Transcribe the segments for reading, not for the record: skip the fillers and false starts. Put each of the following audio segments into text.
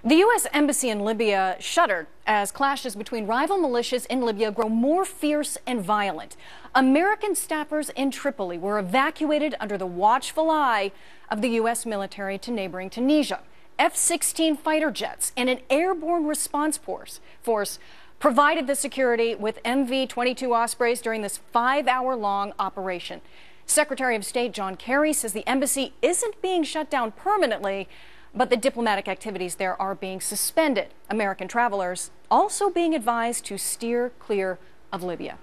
The U.S. Embassy in Libya shuttered as clashes between rival militias in Libya grow more fierce and violent. American staffers in Tripoli were evacuated under the watchful eye of the U.S. military to neighboring Tunisia. F-16 fighter jets and an airborne response force provided the security with MV-22 Ospreys during this 5-hour-long operation. Secretary of State John Kerry says the embassy isn't being shut down permanently, but the diplomatic activities there are being suspended. American travelers also being advised to steer clear of Libya.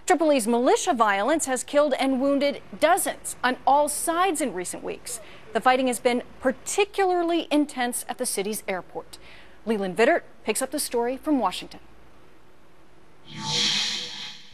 Tripoli's militia violence has killed and wounded dozens on all sides in recent weeks. The fighting has been particularly intense at the city's airport. Leland Vittert picks up the story from Washington.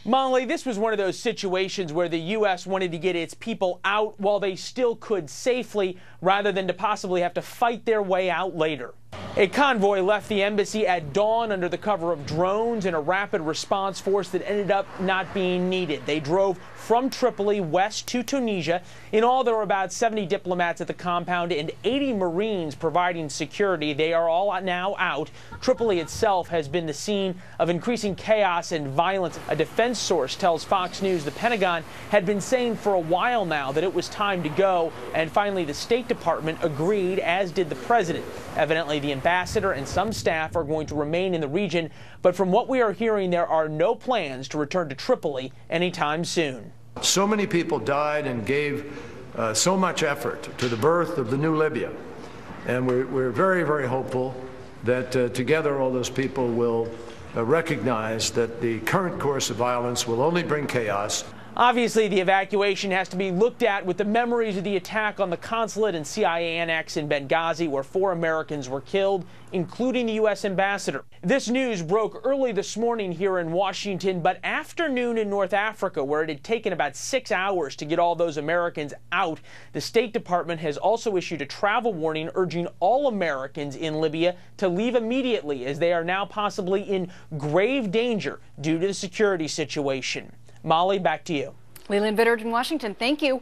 Molly, this was one of those situations where the U.S. wanted to get its people out while they still could safely, rather than to possibly have to fight their way out later. A convoy left the embassy at dawn under the cover of drones and a rapid response force that ended up not being needed. They drove from Tripoli west to Tunisia. In all, there were about 70 diplomats at the compound and 80 Marines providing security. They are all now out. Tripoli itself has been the scene of increasing chaos and violence. A defense source tells Fox News the Pentagon had been saying for a while now that it was time to go, and finally the State Department agreed, as did the president. Evidently, the ambassador and some staff are going to remain in the region, but from what we are hearing, there are no plans to return to Tripoli anytime soon. So many people died and gave so much effort to the birth of the new Libya, and we're very, very hopeful that together all those people will recognize that the current course of violence will only bring chaos. Obviously, the evacuation has to be looked at with the memories of the attack on the consulate and CIA annex in Benghazi, where 4 Americans were killed, including the U.S. ambassador. This news broke early this morning here in Washington, but afternoon in North Africa, where it had taken about 6 hours to get all those Americans out. The State Department has also issued a travel warning urging all Americans in Libya to leave immediately, as they are now possibly in grave danger due to the security situation. Molly, back to you. Leland Vittert in Washington, thank you.